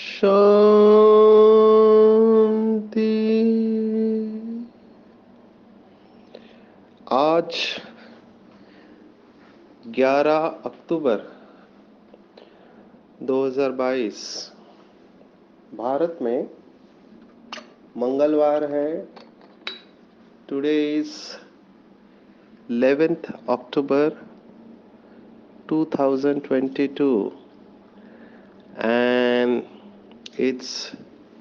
शांति। आज 11 अक्टूबर 2022 भारत में मंगलवार है। Today is 11th October 2022 and it's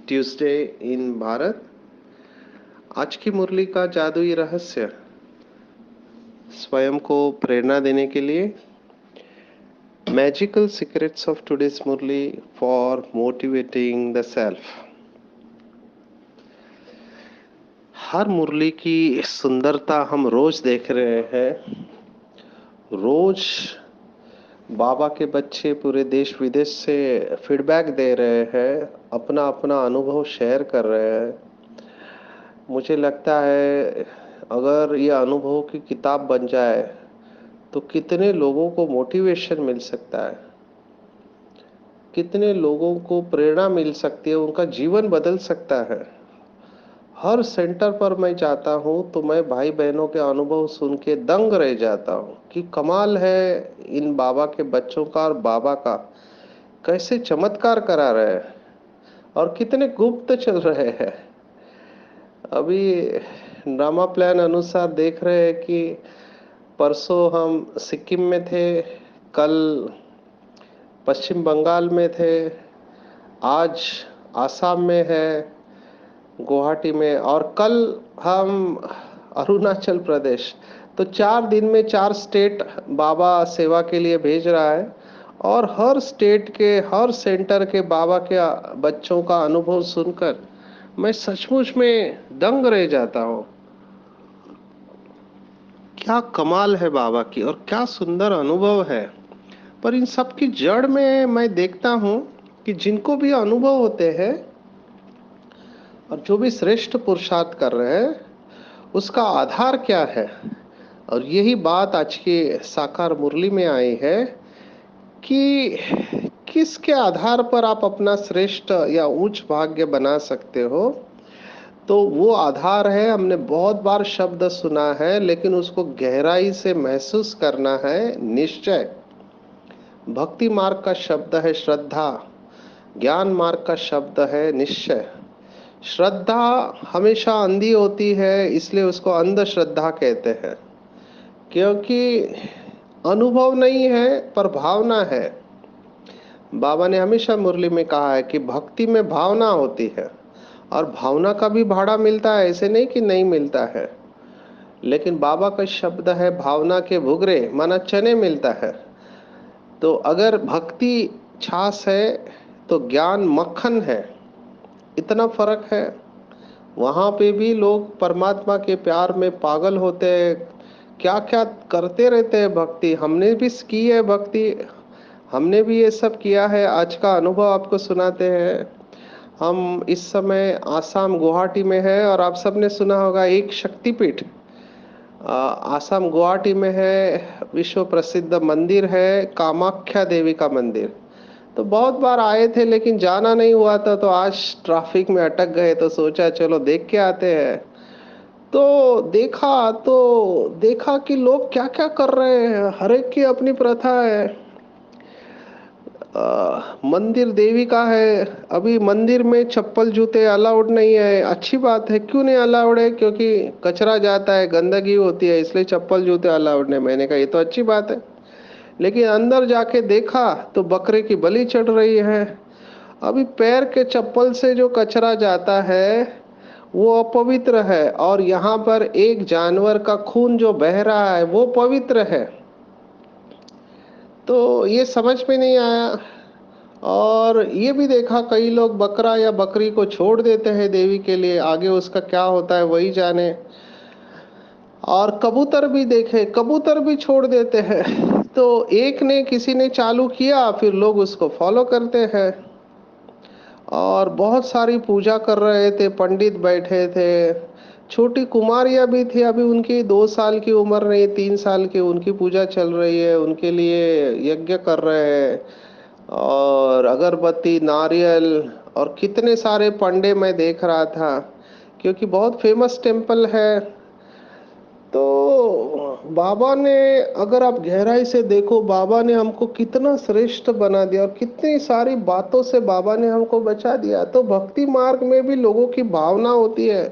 Tuesday in Bharat. आज की मुरली का जादुई रहस्य स्वयं को प्रेरणा देने के लिए magical secrets of today's murli for motivating the self. हर मुरली की सुंदरता हम रोज देख रहे हैं। रोज बाबा के बच्चे पूरे देश विदेश से फीडबैक दे रहे हैं, अपना अपना अनुभव शेयर कर रहे हैं। मुझे लगता है अगर ये अनुभव की किताब बन जाए तो कितने लोगों को मोटिवेशन मिल सकता है, कितने लोगों को प्रेरणा मिल सकती है, उनका जीवन बदल सकता है। हर सेंटर पर मैं जाता हूँ तो मैं भाई बहनों के अनुभव सुन के दंग रह जाता हूँ कि कमाल है इन बाबा के बच्चों का, और बाबा का कैसे चमत्कार करा रहे हैं और कितने गुप्त चल रहे हैं। अभी ड्रामा प्लान अनुसार देख रहे हैं कि परसों हम सिक्किम में थे, कल पश्चिम बंगाल में थे, आज आसाम में है, गुवाहाटी में, और कल हम अरुणाचल प्रदेश। तो 4 दिन में 4 स्टेट बाबा सेवा के लिए भेज रहा है और हर स्टेट के हर सेंटर के बाबा के बच्चों का अनुभव सुनकर मैं सचमुच में दंग रह जाता हूँ। क्या कमाल है बाबा की और क्या सुंदर अनुभव है। पर इन सब की जड़ में मैं देखता हूँ कि जिनको भी अनुभव होते हैं और जो भी श्रेष्ठ पुरुषार्थ कर रहे हैं उसका आधार क्या है। और यही बात आज की साकार मुरली में आई है कि किसके आधार पर आप अपना श्रेष्ठ या उच्च भाग्य बना सकते हो। तो वो आधार है, हमने बहुत बार शब्द सुना है लेकिन उसको गहराई से महसूस करना है, निश्चय। भक्ति मार्ग का शब्द है श्रद्धा, ज्ञान मार्ग का शब्द है निश्चय। श्रद्धा हमेशा अंधी होती है, इसलिए उसको अंधश्रद्धा कहते हैं, क्योंकि अनुभव नहीं है पर भावना है। बाबा ने हमेशा मुरली में कहा है कि भक्ति में भावना होती है और भावना का भी भाड़ा मिलता है, ऐसे नहीं कि नहीं मिलता है। लेकिन बाबा का शब्द है भावना के भुगरे माना चने मिलता है। तो अगर भक्ति छाछ है तो ज्ञान मक्खन है, इतना फर्क है। वहां पे भी लोग परमात्मा के प्यार में पागल होते हैं, क्या क्या करते रहते हैं भक्ति। हमने भी की है भक्ति, हमने भी ये सब किया है। आज का अनुभव आपको सुनाते हैं। हम इस समय आसाम गुवाहाटी में है और आप सबने सुना होगा एक शक्तिपीठ आसाम गुवाहाटी में है, विश्व प्रसिद्ध मंदिर है कामाख्या देवी का मंदिर। तो बहुत बार आए थे लेकिन जाना नहीं हुआ था, तो आज ट्रैफिक में अटक गए तो सोचा चलो देख के आते हैं। तो देखा कि लोग क्या क्या कर रहे हैं, हर एक की अपनी प्रथा है। मंदिर देवी का है, अभी मंदिर में चप्पल जूते अलाउड नहीं है। अच्छी बात है, क्यों नहीं अलाउड है? क्योंकि कचरा जाता है, गंदगी होती है, इसलिए चप्पल जूते अलाउड नहीं। मैंने कहा ये तो अच्छी बात है। लेकिन अंदर जाके देखा तो बकरे की बलि चढ़ रही है। अभी पैर के चप्पल से जो कचरा जाता है वो अपवित्र है, और यहाँ पर एक जानवर का खून जो बह रहा है वो पवित्र है। तो ये समझ में नहीं आया। और ये भी देखा कई लोग बकरा या बकरी को छोड़ देते हैं देवी के लिए, आगे उसका क्या होता है वही जाने। और कबूतर भी देखे, कबूतर भी छोड़ देते हैं। तो एक ने किसी ने चालू किया, फिर लोग उसको फॉलो करते हैं। और बहुत सारी पूजा कर रहे थे, पंडित बैठे थे, छोटी कुमारियाँ भी थी, अभी उनकी 2 साल की उम्र नहीं, 3 साल की, उनकी पूजा चल रही है, उनके लिए यज्ञ कर रहे हैं। और अगरबत्ती, नारियल, और कितने सारे पंडे मैं देख रहा था, क्योंकि बहुत फेमस टेम्पल है। तो बाबा ने, अगर आप गहराई से देखो, बाबा ने हमको कितना श्रेष्ठ बना दिया, और कितनी सारी बातों से बाबा ने हमको बचा दिया। तो भक्ति मार्ग में भी लोगों की भावना होती है।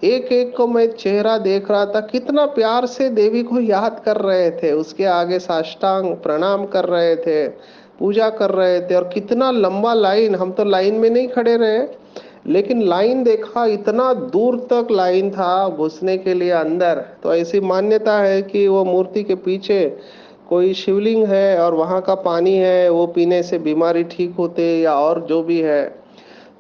एक एक को मैं चेहरा देख रहा था, कितना प्यार से देवी को याद कर रहे थे, उसके आगे साष्टांग प्रणाम कर रहे थे, पूजा कर रहे थे। और कितना लंबा लाइन, हम तो लाइन में नहीं खड़े रहे, लेकिन लाइन देखा, इतना दूर तक लाइन था घुसने के लिए अंदर। तो ऐसी मान्यता है कि वो मूर्ति के पीछे कोई शिवलिंग है, और वहाँ का पानी है, वो पीने से बीमारी ठीक होते, या और जो भी है।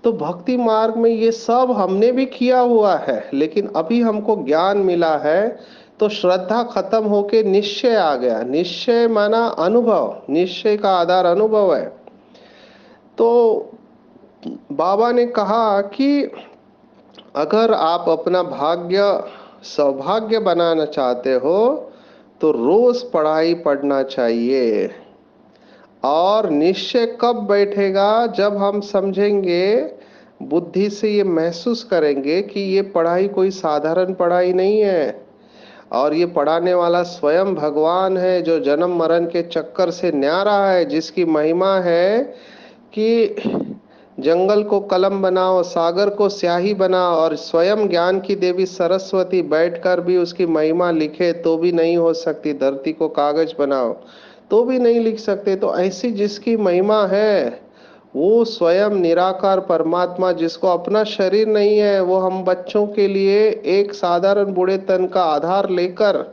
तो भक्ति मार्ग में ये सब हमने भी किया हुआ है, लेकिन अभी हमको ज्ञान मिला है, तो श्रद्धा खत्म होके निश्चय आ गया। निश्चय माना अनुभव, निश्चय का आधार अनुभव है। तो बाबा ने कहा कि अगर आप अपना भाग्य सौभाग्य बनाना चाहते हो, तो रोज पढ़ाई पढ़ना चाहिए। और निश्चय कब बैठेगा, जब हम समझेंगे, बुद्धि से ये महसूस करेंगे कि ये पढ़ाई कोई साधारण पढ़ाई नहीं है, और ये पढ़ाने वाला स्वयं भगवान है, जो जन्म मरण के चक्कर से न्यारा है, जिसकी महिमा है कि जंगल को कलम बनाओ, सागर को स्याही बनाओ, और स्वयं ज्ञान की देवी सरस्वती बैठकर भी उसकी महिमा लिखे तो भी नहीं हो सकती। धरती को कागज बनाओ तो भी नहीं लिख सकते। तो ऐसी जिसकी महिमा है, वो स्वयं निराकार परमात्मा, जिसको अपना शरीर नहीं है, वो हम बच्चों के लिए एक साधारण बूढ़े तन का आधार लेकर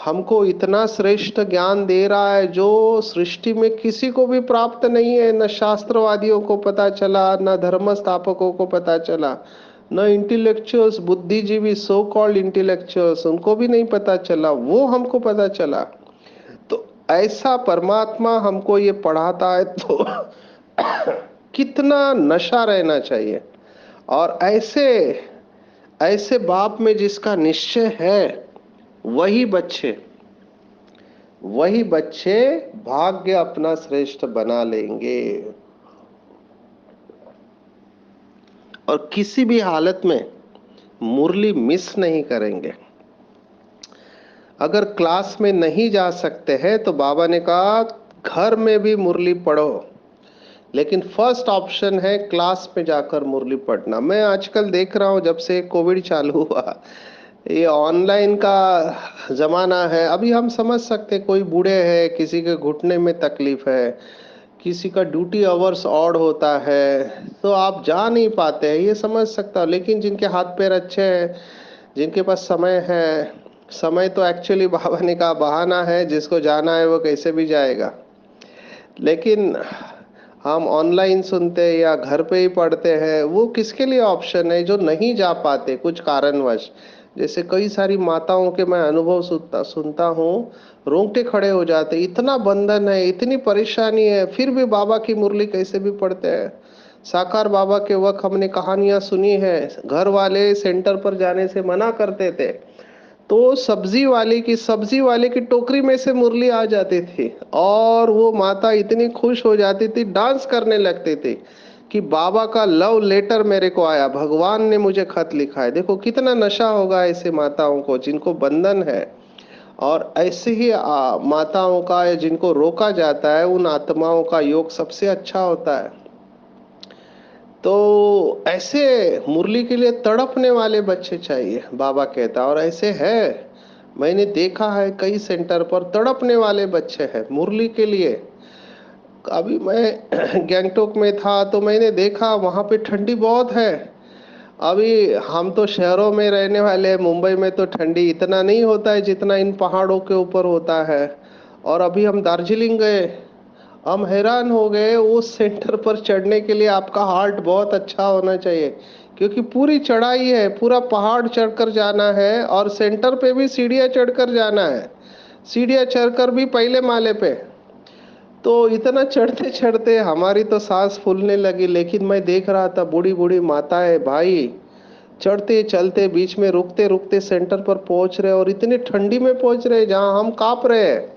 हमको इतना श्रेष्ठ ज्ञान दे रहा है, जो सृष्टि में किसी को भी प्राप्त नहीं है। न शास्त्रवादियों को पता चला, न धर्म स्थापकों को पता चला, न इंटेलेक्चुअल्स, बुद्धिजीवी, सो कॉल्ड इंटेलेक्चुअल्स, उनको भी नहीं पता चला, वो हमको पता चला। तो ऐसा परमात्मा हमको ये पढ़ाता है, तो कितना नशा रहना चाहिए। और ऐसे ऐसे बाप में जिसका निश्चय है, वही बच्चे वही बच्चे भाग्य अपना श्रेष्ठ बना लेंगे, और किसी भी हालत में मुरली मिस नहीं करेंगे। अगर क्लास में नहीं जा सकते हैं, तो बाबा ने कहा घर में भी मुरली पढ़ो, लेकिन फर्स्ट ऑप्शन है क्लास में जाकर मुरली पढ़ना। मैं आजकल देख रहा हूँ, जब से कोविड चालू हुआ, ये ऑनलाइन का जमाना है। अभी हम समझ सकते, कोई बूढ़े हैं, किसी के घुटने में तकलीफ है, किसी का ड्यूटी आवर्स ऑड होता है, तो आप जा नहीं पाते हैं, ये समझ सकता हूँ। लेकिन जिनके हाथ पैर अच्छे हैं, जिनके पास समय है, समय तो एक्चुअली बाबा ने कहा बहाना है, जिसको जाना है वो कैसे भी जाएगा। लेकिन हम ऑनलाइन सुनते हैं या घर पे ही पढ़ते हैं, वो किसके लिए ऑप्शन है, जो नहीं जा पाते कुछ कारणवश। जैसे कई सारी माताओं के मैं अनुभव सुनता सुनता हूँ, रोंगटे खड़े हो जाते, इतना बंधन है, इतनी परेशानी है, फिर भी बाबा की मुरली कैसे भी पढ़ते हैं। साकार बाबा के वक्त हमने कहानियां सुनी है, घर वाले सेंटर पर जाने से मना करते थे, तो सब्जी वाले की टोकरी में से मुरली आ जाती थी, और वो माता इतनी खुश हो जाती थी, डांस करने लगती थी कि बाबा का लव लेटर मेरे को आया, भगवान ने मुझे खत लिखा है। देखो कितना नशा होगा ऐसे माताओं को, जिनको बंधन है। और ऐसे ही माताओं का, या जिनको रोका जाता है, उन आत्माओं का योग सबसे अच्छा होता है। तो ऐसे मुरली के लिए तड़पने वाले बच्चे चाहिए, बाबा कहता। और ऐसे है, मैंने देखा है कई सेंटर पर तड़पने वाले बच्चे हैं मुरली के लिए। अभी मैं गैंगटोक में था, तो मैंने देखा वहां पे ठंडी बहुत है। अभी हम तो शहरों में रहने वाले हैं, मुंबई में तो ठंडी इतना नहीं होता है जितना इन पहाड़ों के ऊपर होता है। और अभी हम दार्जिलिंग गए, हम हैरान हो गए, उस सेंटर पर चढ़ने के लिए आपका हार्ट बहुत अच्छा होना चाहिए, क्योंकि पूरी चढ़ाई है, पूरा पहाड़ चढ़कर जाना है और सेंटर पे भी सीढ़ियाँ चढ़कर जाना है, सीढ़ियाँ चढ़कर भी पहले माले पे। तो इतना चढ़ते चढ़ते हमारी तो सांस फूलने लगी, लेकिन मैं देख रहा था बूढ़ी बूढ़ी माताएं भाई चढ़ते चलते बीच में रुकते रुकते सेंटर पर पहुंच रहे, और इतनी ठंडी में पहुंच रहे जहां हम कांप रहे हैं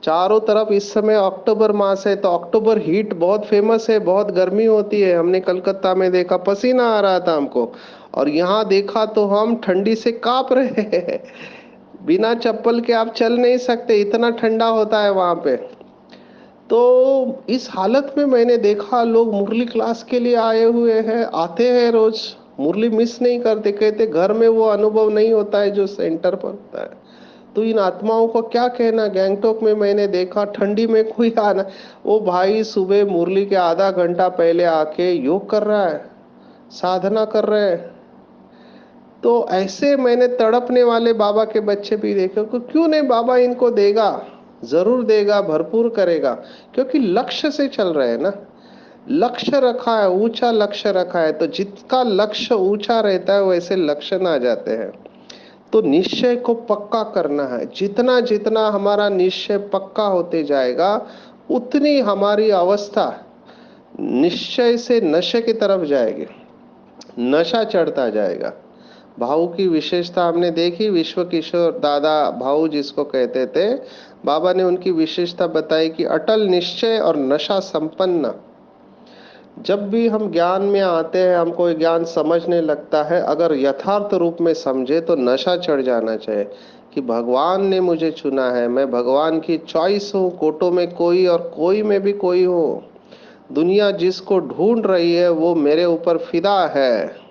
चारों तरफ। इस समय अक्टूबर मास है, तो अक्टूबर हीट बहुत फेमस है, बहुत गर्मी होती है। हमने कलकत्ता में देखा पसीना आ रहा था हमको, और यहाँ देखा तो हम ठंडी से कांप रहे हैं। बिना चप्पल के आप चल नहीं सकते, इतना ठंडा होता है वहां पे। तो इस हालत में मैंने देखा लोग मुरली क्लास के लिए आए हुए हैं, आते हैं रोज, मुरली मिस नहीं करते, कहते घर में वो अनुभव नहीं होता है जो सेंटर पर होता है। तो इन आत्माओं को क्या कहना। गैंगटॉक में मैंने देखा ठंडी में कोई आना, वो भाई सुबह मुरली के आधा घंटा पहले आके योग कर रहा है, साधना कर रहे हैं। तो ऐसे मैंने तड़पने वाले बाबा के बच्चे भी देखे, को क्यों नहीं बाबा इनको देगा, जरूर देगा, भरपूर करेगा, क्योंकि लक्ष्य से चल रहे हैं ना। लक्ष्य रखा है, ऊंचा लक्ष्य रखा है, तो जिसका लक्ष्य ऊंचा रहता है वैसे लक्षण आ जाते हैं। तो निश्चय को पक्का करना है, जितना जितना हमारा निश्चय पक्का होते जाएगा उतनी हमारी अवस्था निश्चय से नशे की तरफ जाएगी, नशा चढ़ता जाएगा। भाव की विशेषता हमने देखी, विश्व किशोर दादा भाव जिसको कहते थे, बाबा ने उनकी विशेषता बताई कि अटल निश्चय और नशा संपन्न। जब भी हम ज्ञान में आते हैं, हमको ज्ञान समझने लगता है, अगर यथार्थ रूप में समझे तो नशा चढ़ जाना चाहिए कि भगवान ने मुझे चुना है, मैं भगवान की चॉइस हूँ, कोटों में कोई और कोई में भी कोई हूँ। दुनिया जिसको ढूंढ रही है वो मेरे ऊपर फिदा है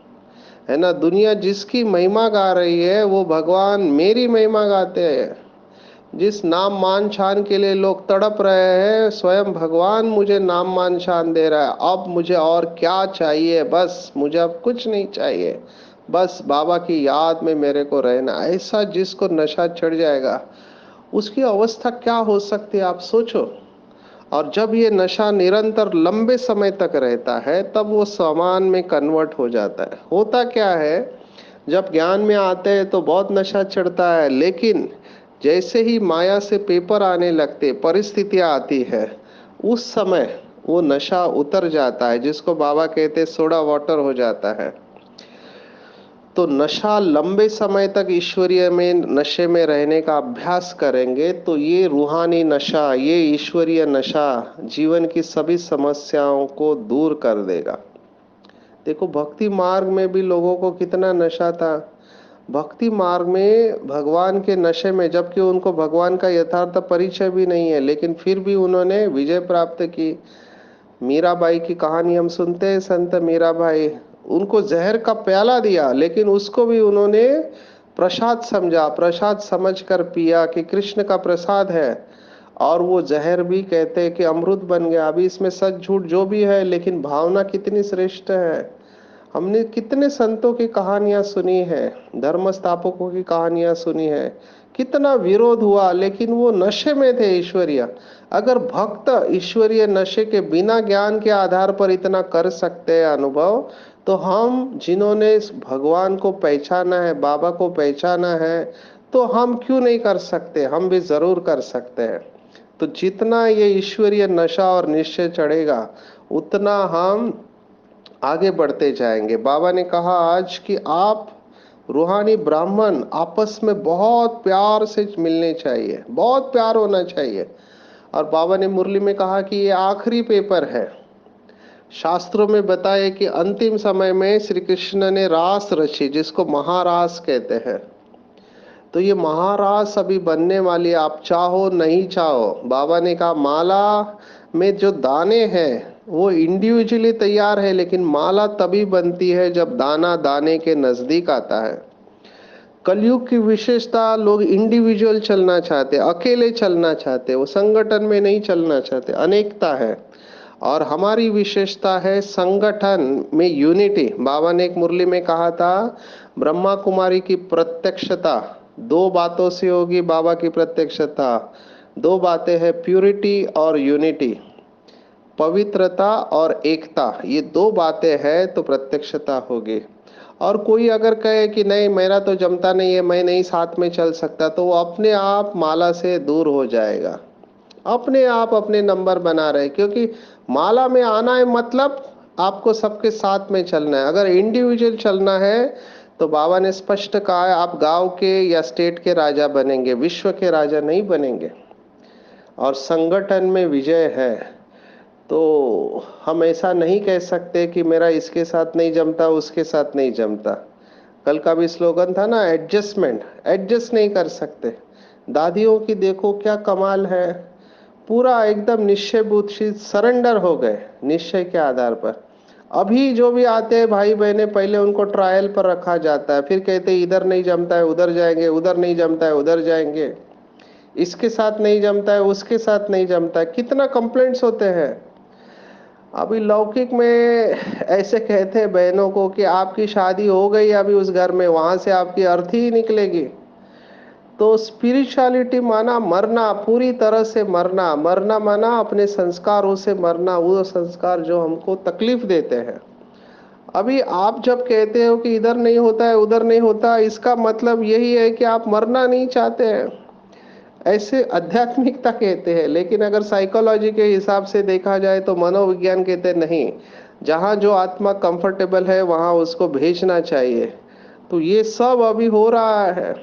ना। दुनिया जिसकी महिमा गा रही है वो भगवान मेरी महिमा गाते हैं। जिस नाम मान शान के लिए लोग तड़प रहे हैं, स्वयं भगवान मुझे नाम मान शान दे रहा है। अब मुझे और क्या चाहिए, बस मुझे अब कुछ नहीं चाहिए, बस बाबा की याद में मेरे को रहना। ऐसा जिसको नशा चढ़ जाएगा उसकी अवस्था क्या हो सकती है आप सोचो। और जब ये नशा निरंतर लंबे समय तक रहता है तब वो सामान में कन्वर्ट हो जाता है। होता क्या है, जब ज्ञान में आते हैं तो बहुत नशा चढ़ता है, लेकिन जैसे ही माया से पेपर आने लगते, परिस्थितियां आती है, उस समय वो नशा उतर जाता है, जिसको बाबा कहते हैं सोडा वाटर हो जाता है। तो नशा लंबे समय तक ईश्वरीय में नशे में रहने का अभ्यास करेंगे तो ये रूहानी नशा, ये ईश्वरीय नशा जीवन की सभी समस्याओं को दूर कर देगा। देखो भक्ति मार्ग में भी लोगों को कितना नशा था। भक्ति मार्ग में भगवान के नशे में, जबकि उनको भगवान का यथार्थ परिचय भी नहीं है, लेकिन फिर भी उन्होंने विजय प्राप्त की। मीराबाई की कहानी हम सुनते हैं, संत मीराबाई, उनको जहर का प्याला दिया लेकिन उसको भी उन्होंने प्रसाद समझा, प्रसाद समझकर पिया कि कृष्ण का प्रसाद है, और वो जहर भी कहते हैं कि अमृत बन गया। अभी इसमें सच झूठ जो भी है, लेकिन भावना कितनी श्रेष्ठ है। हमने कितने संतों की कहानियां सुनी है, धर्म स्थापकों की कहानियां सुनी है, कितना विरोध हुआ, लेकिन वो नशे में थे ईश्वरीय। अगर भक्त ईश्वरीय नशे के बिना ज्ञान के आधार पर इतना कर सकते हैं अनुभव, तो हम जिन्होंने इस भगवान को पहचाना है, बाबा को पहचाना है, तो हम क्यों नहीं कर सकते, हम भी जरूर कर सकते हैं। तो जितना ये ईश्वरीय नशा और निश्चय चढ़ेगा उतना हम आगे बढ़ते जाएंगे। बाबा ने कहा आज कि आप रूहानी ब्राह्मण आपस में बहुत प्यार से मिलने चाहिए, बहुत प्यार होना चाहिए। और बाबा ने मुरली में कहा कि ये आखिरी पेपर है। शास्त्रों में बताया कि अंतिम समय में श्री कृष्ण ने रास रची, जिसको महारास कहते हैं। तो ये महारास अभी बनने वाली, आप चाहो नहीं चाहो। बाबा ने कहा माला में जो दाने हैं वो इंडिविजुअली तैयार है, लेकिन माला तभी बनती है जब दाना दाने के नजदीक आता है। कलयुग की विशेषता, लोग इंडिविजुअल चलना चाहते, अकेले चलना चाहते, वो संगठन में नहीं चलना चाहते, अनेकता है। और हमारी विशेषता है संगठन में यूनिटी। बाबा ने एक मुरली में कहा था, ब्रह्मा कुमारी की प्रत्यक्षता दो बातों से होगी। बाबा की प्रत्यक्षता दो बातें हैं, प्यूरिटी और यूनिटी। पवित्रता और एकता, ये दो बातें हैं तो प्रत्यक्षता होगी। और कोई अगर कहे कि नहीं मेरा तो जमता नहीं है, मैं नहीं साथ में चल सकता, तो वो अपने आप माला से दूर हो जाएगा, अपने आप अपने नंबर बना रहे। क्योंकि माला में आना है मतलब आपको सबके साथ में चलना है। अगर इंडिविजुअल चलना है तो बाबा ने स्पष्ट कहा है, आप गांव के या स्टेट के राजा बनेंगे, विश्व के राजा नहीं बनेंगे। और संगठन में विजय है। तो हम ऐसा नहीं कह सकते कि मेरा इसके साथ नहीं जमता, उसके साथ नहीं जमता। कल का भी स्लोगन था ना, एडजस्टमेंट, एडजस्ट नहीं कर सकते। दादियों की देखो क्या कमाल है, पूरा एकदम निश्चय बुद्धि, सरेंडर हो गए निश्चय के आधार पर। अभी जो भी आते हैं भाई बहने, पहले उनको ट्रायल पर रखा जाता है, फिर कहते हैं इधर नहीं जमता है उधर जाएंगे, उधर नहीं जमता है उधर जाएंगे, इसके साथ नहीं जमता है उसके साथ नहीं जमता है। कितना कंप्लेंट्स होते हैं। अभी लौकिक में ऐसे कहते हैं बहनों को कि आपकी शादी हो गई अभी उस घर में, वहां से आपकी अर्थी ही निकलेगी। तो स्पिरिचुअलिटी माना मरना, पूरी तरह से मरना। मरना माना अपने संस्कारों से मरना, वो संस्कार जो हमको तकलीफ देते हैं। अभी आप जब कहते हो कि इधर नहीं होता है उधर नहीं होता, इसका मतलब यही है कि आप मरना नहीं चाहते हैं, ऐसे आध्यात्मिकता कहते हैं। लेकिन अगर साइकोलॉजी के हिसाब से देखा जाए तो मनोविज्ञान कहते हैं नहीं, जहाँ जो आत्मा कंफर्टेबल है वहाँ उसको भेजना चाहिए। तो ये सब अभी हो रहा है।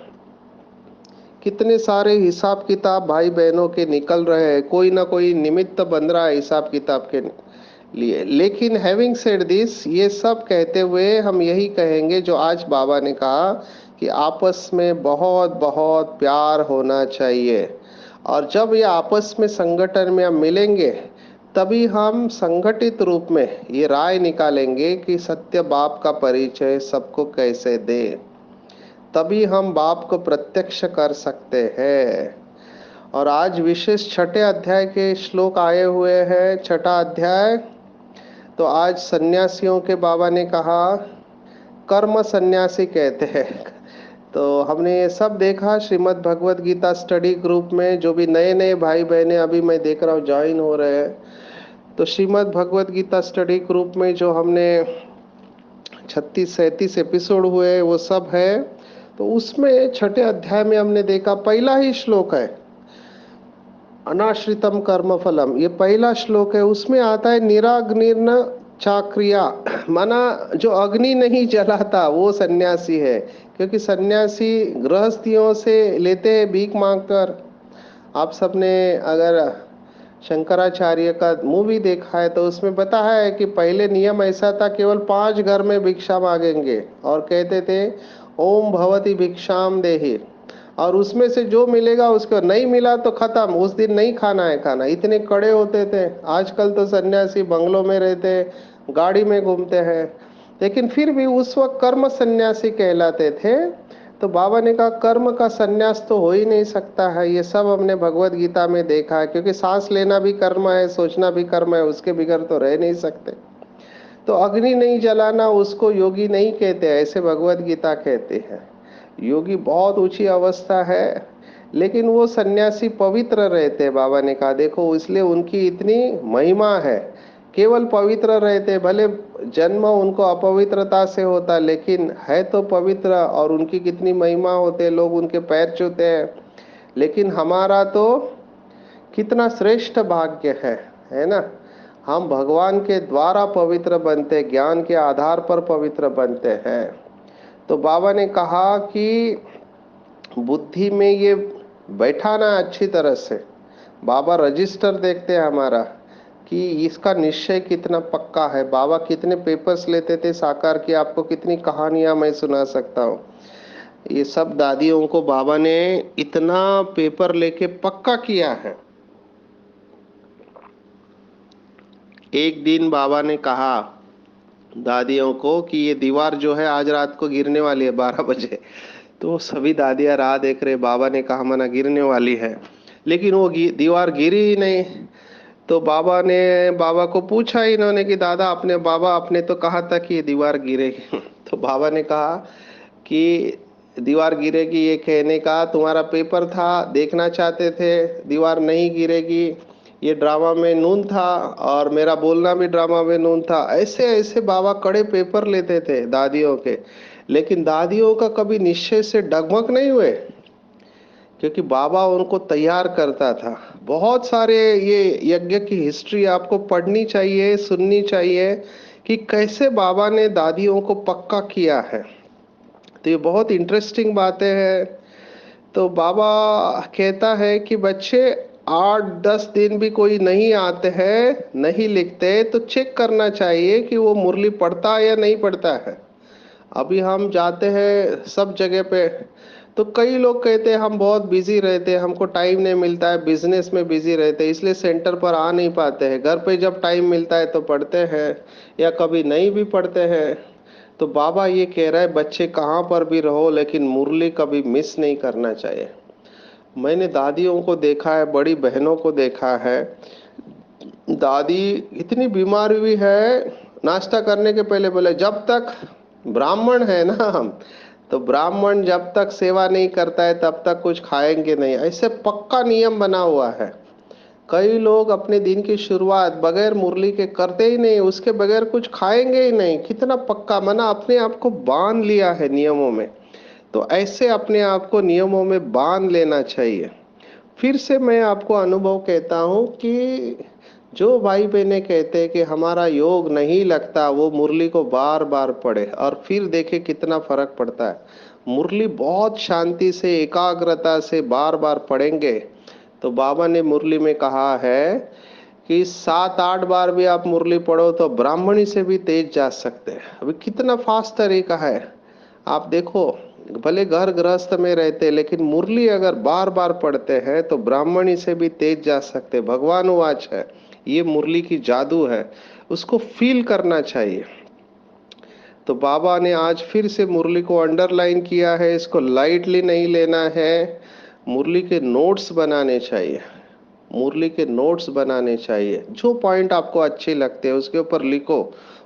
कितने सारे हिसाब किताब भाई बहनों के निकल रहे हैं, कोई ना कोई निमित्त बन रहा है हिसाब किताब के लिए। लेकिन हैविंग सेड दिस, ये सब कहते हुए हम यही कहेंगे जो आज बाबा ने कहा कि आपस में बहुत बहुत प्यार होना चाहिए। और जब ये आपस में संगठन में हम मिलेंगे, तभी हम संगठित रूप में ये राय निकालेंगे कि सत्य बाप का परिचय सबको कैसे दे। तभी हम बाप को प्रत्यक्ष कर सकते हैं। और आज विशेष छठे अध्याय के श्लोक आए हुए हैं। छठा अध्याय, तो आज सन्यासियों के बाबा ने कहा, कर्म सन्यासी कहते हैं। तो हमने ये सब देखा श्रीमद् भगवत गीता स्टडी ग्रुप में, जो भी नए नए भाई बहने अभी मैं देख रहा हूँ ज्वाइन हो रहे हैं। तो श्रीमद् भगवत गीता स्टडी ग्रुप में जो हमने 36-37 एपिसोड हुए वो सब है। तो उसमें छठे अध्याय में हमने देखा, पहला ही श्लोक है अनाश्रितम कर्म फलम, ये पहला श्लोक है। उसमें आता है निराग्निर्न चाक्रिया, माना जो अग्नि नहीं जलाता वो सन्यासी है। क्योंकि सन्यासी गृहस्थियों से लेते हैं भीख मांगकर। आप सबने अगर शंकराचार्य का मूवी देखा है तो उसमें बताया है कि पहले नियम ऐसा था, केवल 5 घर में भिक्षा मांगेंगे और कहते थे ओम भवती भिक्षाम देहि, और उसमें से जो मिलेगा उसको, नहीं मिला तो खत्म, उस दिन नहीं खाना है खाना। इतने कड़े होते थे। आजकल तो सन्यासी बंगलों में रहते, गाड़ी में घूमते हैं, लेकिन फिर भी उस वक्त कर्म सन्यासी कहलाते थे। तो बाबा ने कहा कर्म का सन्यास तो हो ही नहीं सकता है। ये सब हमने भगवत गीता में देखा है, क्योंकि सांस लेना भी कर्म है, सोचना भी कर्म है, उसके बिगड़ तो रह नहीं सकते। तो अग्नि नहीं जलाना उसको योगी नहीं कहते, ऐसे भगवत गीता कहते हैं। योगी बहुत ऊंची अवस्था है, लेकिन वो सन्यासी पवित्र रहते हैं। बाबा ने कहा देखो, इसलिए उनकी इतनी महिमा है। केवल पवित्र रहते, भले जन्म उनको अपवित्रता से होता, लेकिन है तो पवित्र, और उनकी कितनी महिमा होते, लोग उनके पैर छूते हैं। लेकिन हमारा तो कितना श्रेष्ठ भाग्य है ना। हम भगवान के द्वारा पवित्र बनते, ज्ञान के आधार पर पवित्र बनते हैं। तो बाबा ने कहा कि बुद्धि में ये बैठाना अच्छी तरह से। बाबा रजिस्टर देखते हैं हमारा कि इसका निश्चय कितना पक्का है। बाबा कितने पेपर्स लेते थे साकार की, आपको कितनी कहानियां मैं सुना सकता हूँ। ये सब दादियों को बाबा ने इतना पेपर लेके पक्का किया है। एक दिन बाबा ने कहा दादियों को कि ये दीवार जो है आज रात को गिरने वाली है 12 बजे। तो सभी दादियां राह देख रहे, बाबा ने कहा मना गिरने वाली है, लेकिन वो दीवार गिरी ही नहीं। तो बाबा को पूछा इन्होंने कि दादा अपने बाबा आपने तो कहा था कि ये दीवार गिरेगी। तो बाबा ने कहा कि दीवार गिरेगी ये कहने का तुम्हारा पेपर था, देखना चाहते थे दीवार नहीं गिरेगी, ये ड्रामा में नून था और मेरा बोलना भी ड्रामा में नून था। ऐसे ऐसे बाबा कड़े पेपर लेते थे दादियों के, लेकिन दादियों का कभी निश्चय से डगमग नहीं हुए, क्योंकि बाबा उनको तैयार करता था। बहुत सारे ये यज्ञ की हिस्ट्री आपको पढ़नी चाहिए, सुननी चाहिए कि कैसे बाबा ने दादियों को पक्का किया है। तो ये बहुत इंटरेस्टिंग बातें हैं। तो बाबा कहता है कि बच्चे 8-10 दिन भी कोई नहीं आते हैं, नहीं लिखते, तो चेक करना चाहिए कि वो मुरली पढ़ता है या नहीं पढ़ता है। अभी हम जाते हैं सब जगह पे, तो कई लोग कहते हैं हम बहुत बिजी रहते हैं, हमको टाइम नहीं मिलता है, बिजनेस में बिजी रहते हैं, इसलिए सेंटर पर आ नहीं पाते हैं। घर पे जब टाइम मिलता है तो पढ़ते हैं, या कभी नहीं भी पढ़ते हैं। तो बाबा ये कह रहा है बच्चे कहाँ पर भी रहो, लेकिन मुरली कभी मिस नहीं करना चाहिए। मैंने दादियों को देखा है, बड़ी बहनों को देखा है, दादी इतनी बीमार हुई है, नाश्ता करने के पहले बोले जब तक ब्राह्मण है ना हम, तो ब्राह्मण जब तक सेवा नहीं करता है तब तक कुछ खाएंगे नहीं, ऐसे पक्का नियम बना हुआ है। कई लोग अपने दिन की शुरुआत बगैर मुरली के करते ही नहीं, उसके बगैर कुछ खाएंगे ही नहीं। कितना पक्का मना, अपने आप को बांध लिया है नियमों में। तो ऐसे अपने आप को नियमों में बांध लेना चाहिए। फिर से मैं आपको अनुभव कहता हूँ कि जो भाई बहनें कहते हैं कि हमारा योग नहीं लगता, वो मुरली को बार बार पढ़े और फिर देखे कितना फर्क पड़ता है। मुरली बहुत शांति से, एकाग्रता से बार बार पढ़ेंगे तो बाबा ने मुरली में कहा है कि 7-8 बार भी आप मुरली पढ़ो तो ब्राह्मणी से भी तेज जा सकते हैं। अभी कितना फास्ट तरीका है, आप देखो। भले घर गृहस्थ में रहते, लेकिन मुरली अगर बार बार पढ़ते हैं तो ब्राह्मणी से भी तेज जा सकते। भगवान वाच है, ये मुरली की जादू है, उसको फील करना चाहिए। तो बाबा ने आज फिर से मुरली को अंडरलाइन किया है, इसको लाइटली नहीं लेना है। मुरली के नोट्स बनाने चाहिए, मुरली के नोट्स बनाने चाहिए। जो पॉइंट आपको अच्छे लगते हैं उसके ऊपर लिखो,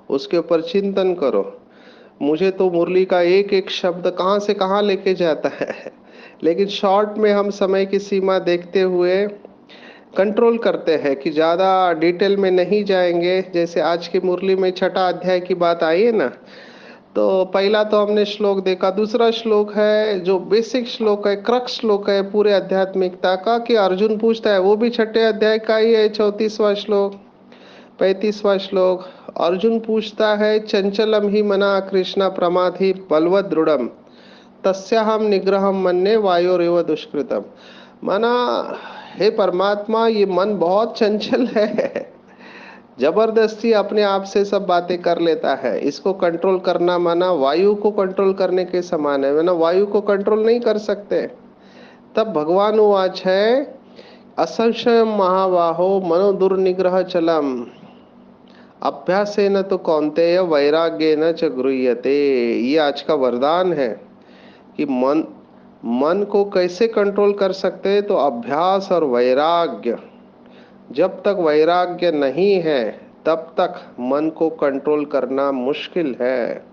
उसके ऊपर चिंतन करो। मुझे तो मुरली का एक एक शब्द कहाँ से कहाँ लेके जाता है। लेकिन शॉर्ट में हम समय की सीमा देखते हुए कंट्रोल करते हैं कि ज़्यादा डिटेल में नहीं जाएंगे। जैसे आज की मुरली में छठा अध्याय की बात आई है ना, तो पहला तो हमने श्लोक देखा। दूसरा श्लोक है जो बेसिक श्लोक है, क्रक्स श्लोक है पूरे आध्यात्मिकता का, कि अर्जुन पूछता है, वो भी छठे अध्याय का ही है, 34वां श्लोक, 35वां श्लोक। अर्जुन पूछता है, चंचलम ही मना कृष्ण प्रमाथि बलवद दृढ़म तस्याहम निग्रहम मन्ये वायोरेव दुष्कृतम। माना, हे परमात्मा, ये मन बहुत चंचल है, जबरदस्ती अपने आप से सब बातें कर लेता है। इसको कंट्रोल करना माना वायु को कंट्रोल करने के समान है, माना वायु को कंट्रोल नहीं कर सकते। तब भगवान वाच है, असंशय महाबाहो मनो दुर्निग्रह चलम अभ्यासेन तो कौन्तेय वैराग्येन च गृह्यते। ये आज का वरदान है कि मन मन को कैसे कंट्रोल कर सकते हैं, तो अभ्यास और वैराग्य। जब तक वैराग्य नहीं है तब तक मन को कंट्रोल करना मुश्किल है,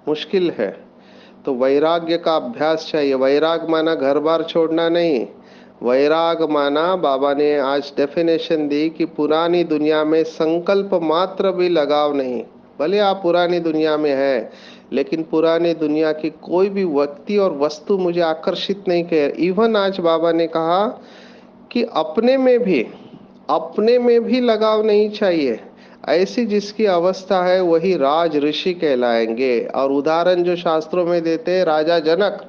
मुश्किल है। तो वैराग्य का अभ्यास चाहिए। वैराग माना घर बार छोड़ना नहीं, वैराग माना बाबा ने आज डेफिनेशन दी कि पुरानी दुनिया में संकल्प मात्र भी लगाव नहीं। भले आप पुरानी दुनिया में है, लेकिन पुरानी दुनिया की कोई भी व्यक्ति और वस्तु मुझे आकर्षित नहीं कर। इवन आज बाबा ने कहा कि अपने में भी लगाव नहीं चाहिए। ऐसी जिसकी अवस्था है वही राज ऋषि कहलाएंगे। और उदाहरण जो शास्त्रों में देते हैं, राजा जनक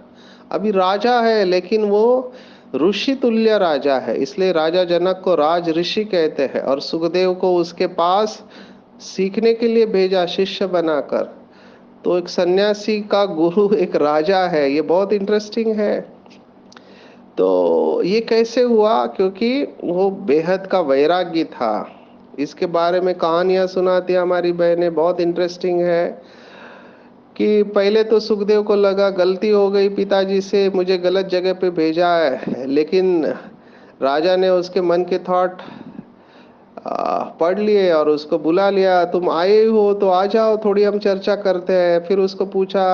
अभी राजा है, लेकिन वो ऋषि तुल्य राजा है, इसलिए राजा जनक को राज ऋषि कहते हैं। और सुखदेव को उसके पास सीखने के लिए भेजा शिष्य बनाकर। तो एक सन्यासी का गुरु एक राजा है, ये बहुत इंटरेस्टिंग है। तो ये कैसे हुआ? क्योंकि वो बेहद का वैरागी था। इसके बारे में कहानियां सुनाती हमारी बहनें, बहुत इंटरेस्टिंग है। कि पहले तो सुखदेव को लगा गलती हो गई पिताजी से, मुझे गलत जगह पे भेजा है। लेकिन राजा ने उसके मन के थॉट पढ़ लिए और उसको बुला लिया, तुम आए हो तो आ जाओ, थोड़ी हम चर्चा करते हैं। फिर उसको पूछा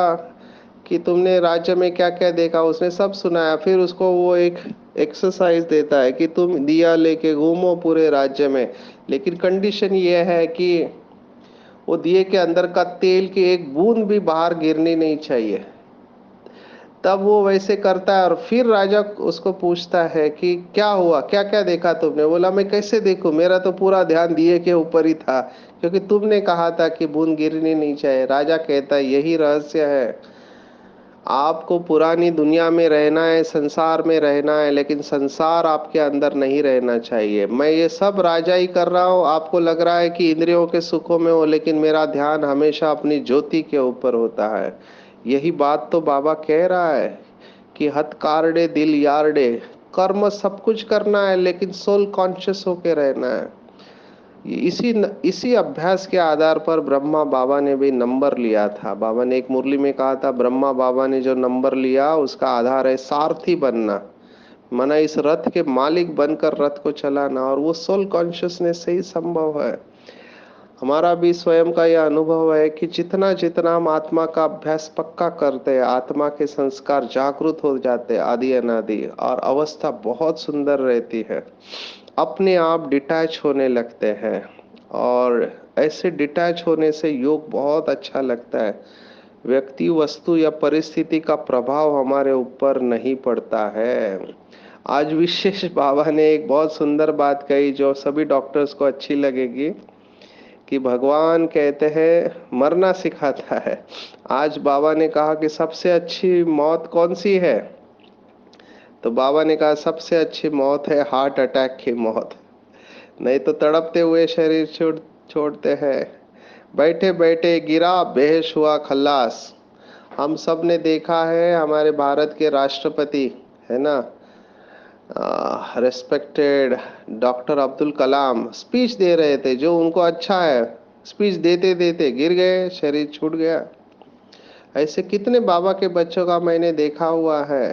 कि तुमने राज्य में क्या क्या देखा, उसने सब सुनाया। फिर उसको वो एक एक्सरसाइज देता है कि तुम दिया लेके घूमो पूरे राज्य में, लेकिन कंडीशन ये है कि वो दिए के अंदर का तेल की एक बूंद भी बाहर गिरनी नहीं चाहिए। तब वो वैसे करता है और फिर राजा उसको पूछता है कि क्या हुआ, क्या क्या देखा तुमने। बोला मैं कैसे देखूं, मेरा तो पूरा ध्यान दिए के ऊपर ही था, क्योंकि तुमने कहा था कि बूंद गिरनी नहीं चाहिए। राजा कहता है यही रहस्य है, आपको पुरानी दुनिया में रहना है, संसार में रहना है, लेकिन संसार आपके अंदर नहीं रहना चाहिए। मैं ये सब राजा ही कर रहा हूँ, आपको लग रहा है कि इंद्रियों के सुखों में हो, लेकिन मेरा ध्यान हमेशा अपनी ज्योति के ऊपर होता है। यही बात तो बाबा कह रहा है कि हथ कारडे दिल यारडे, कर्म सब कुछ करना है लेकिन सोल कॉन्शियस होके रहना है। इसी अभ्यास के आधार पर ब्रह्मा बाबा ने भी नंबर लिया था। बाबा ने एक मुरली में कहा था, ब्रह्मा बाबा ने जो नंबर लिया उसका आधार है सारथी बनना, माना इस रथ के मालिक बनकर रथ को चलाना, और वो सोल कॉन्शियसनेस से ही संभव है। हमारा भी स्वयं का यह अनुभव है कि जितना जितना हम आत्मा का अभ्यास पक्का करते हैं, आत्मा के संस्कार जागृत हो जाते हैं आदि अनादि, और अवस्था बहुत सुंदर रहती है, अपने आप डिटैच होने लगते हैं। और ऐसे डिटैच होने से योग बहुत अच्छा लगता है। व्यक्ति, वस्तु या परिस्थिति का प्रभाव हमारे ऊपर नहीं पड़ता है। आज विशेष बाबा ने एक बहुत सुंदर बात कही जो सभी डॉक्टर्स को अच्छी लगेगी, कि भगवान कहते हैं मरना सिखाता है। आज बाबा ने कहा कि सबसे अच्छी मौत कौन सी है, तो बाबा ने कहा सबसे अच्छी मौत है हार्ट अटैक की मौत। नहीं तो तड़पते हुए शरीर छोड़ते हैं, बैठे बैठे गिरा बेहोश हुआ खल्लास। हम सब ने देखा है, हमारे भारत के राष्ट्रपति है ना, respected doctor Abdul Kalam speech दे रहे थे, जो उनको अच्छा है, स्पीच देते देते गिर गए, शरीर छूट गया। ऐसे कितने बाबा के बच्चों का मैंने देखा हुआ है,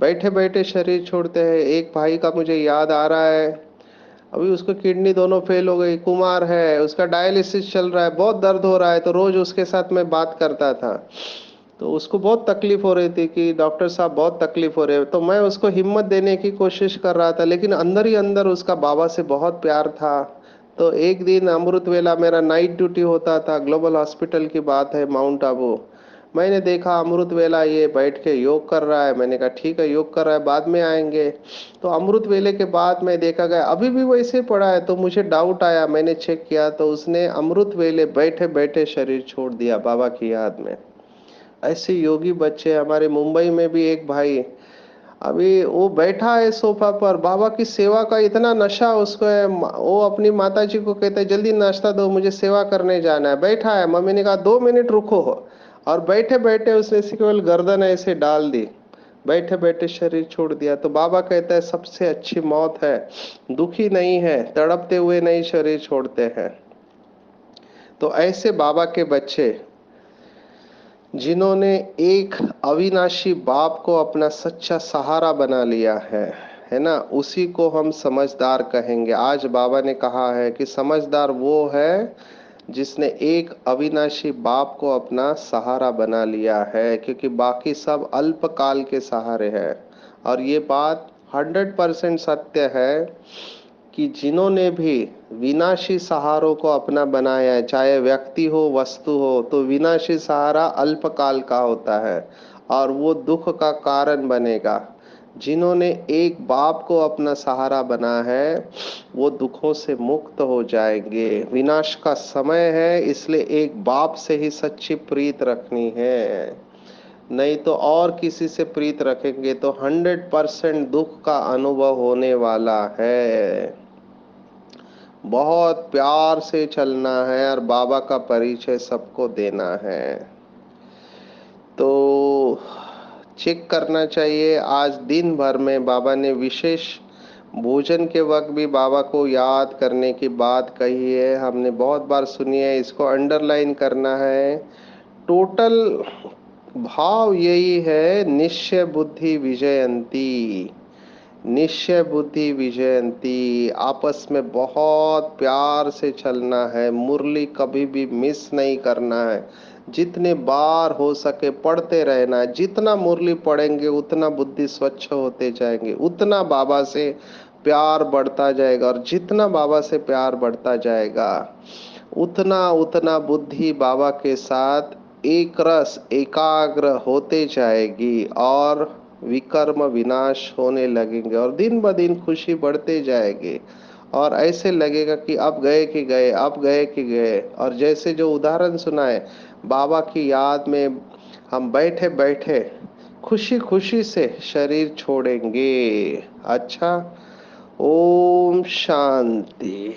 बैठे बैठे शरीर छोड़ते हैं। एक भाई का मुझे याद आ रहा है, अभी उसको किडनी दोनों फेल हो गई, कुमार है, उसका डायलिसिस चल रहा है, बहुत दर्द हो रहा है, तो रोज उसके साथ मैं बात करता था। तो उसको बहुत तकलीफ हो रही थी कि डॉक्टर साहब बहुत तकलीफ हो रही है, तो मैं उसको हिम्मत देने की कोशिश कर रहा था, लेकिन अंदर ही अंदर उसका बाबा से बहुत प्यार था। तो एक दिन अमृत वेला मेरा नाइट ड्यूटी होता था, ग्लोबल हॉस्पिटल की बात है, माउंट आबू। मैंने देखा अमृत वेला ये बैठ के योग कर रहा है, मैंने कहा ठीक है योग कर रहा है, बाद में आएंगे। तो अमृत वेले के बाद मैं देखा गया अभी भी वैसे पड़ा है, तो मुझे डाउट आया, मैंने चेक किया तो उसने अमृत वेले बैठे बैठे शरीर छोड़ दिया बाबा की याद में। ऐसे योगी बच्चे हमारे मुंबई में भी एक भाई, अभी वो बैठा है सोफा पर, बाबा की सेवा का इतना नशा उसको है, वो अपनी माता जी को कहता है जल्दी नाश्ता दो, मुझे सेवा करने जाना है। बैठा है, मम्मी ने कहा 2 मिनट रुको, और बैठे बैठे उसने केवल गर्दन ऐसे डाल दी, बैठे बैठे शरीर छोड़ दिया। तो बाबा कहता है सबसे अच्छी मौत है, दुखी नहीं है, तड़पते हुए नहीं शरीर छोड़ते हैं। तो ऐसे बाबा के बच्चे जिन्होंने एक अविनाशी बाप को अपना सच्चा सहारा बना लिया है ना, उसी को हम समझदार कहेंगे। आज बाबा ने कहा है कि समझदार वो है जिसने एक अविनाशी बाप को अपना सहारा बना लिया है, क्योंकि बाकी सब अल्पकाल के सहारे हैं। और ये बात 100% सत्य है कि जिन्होंने भी विनाशी सहारों को अपना बनाया है, चाहे व्यक्ति हो वस्तु हो, तो विनाशी सहारा अल्पकाल का होता है और वो दुख का कारण बनेगा। जिन्होंने एक बाप को अपना सहारा बना है वो दुखों से मुक्त हो जाएंगे। विनाश का समय है, इसलिए एक बाप से ही सच्ची प्रीत रखनी है, नहीं तो और किसी से प्रीत रखेंगे तो 100% दुख का अनुभव होने वाला है। बहुत प्यार से चलना है और बाबा का परिचय सबको देना है। तो चेक करना चाहिए, आज दिन भर में बाबा ने विशेष भोजन के वक्त भी बाबा को याद करने की बात कही है, हमने बहुत बार सुनी है, इसको अंडरलाइन करना है। टोटल भाव यही है, निश्चय बुद्धि विजयंती, निश्चय बुद्धि विजयंती। आपस में बहुत प्यार से चलना है, मुरली कभी भी मिस नहीं करना है। जितने बार हो सके पढ़ते रहना है। जितना मुरली पढ़ेंगे उतना बुद्धि स्वच्छ होते जाएंगे, उतना बाबा से प्यार बढ़ता जाएगा, और जितना बाबा से प्यार बढ़ता जाएगा उतना उतना बुद्धि बाबा के साथ एक रस एकाग्र होते जाएगी, और विकर्म विनाश होने लगेंगे, और दिन ब दिन खुशी बढ़ते जाएगी। और ऐसे लगेगा कि अब गए कि गए, अब गए कि गए। और जैसे जो उदाहरण सुनाए, बाबा की याद में हम बैठे बैठे खुशी खुशी से शरीर छोड़ेंगे। अच्छा, ओम शांति।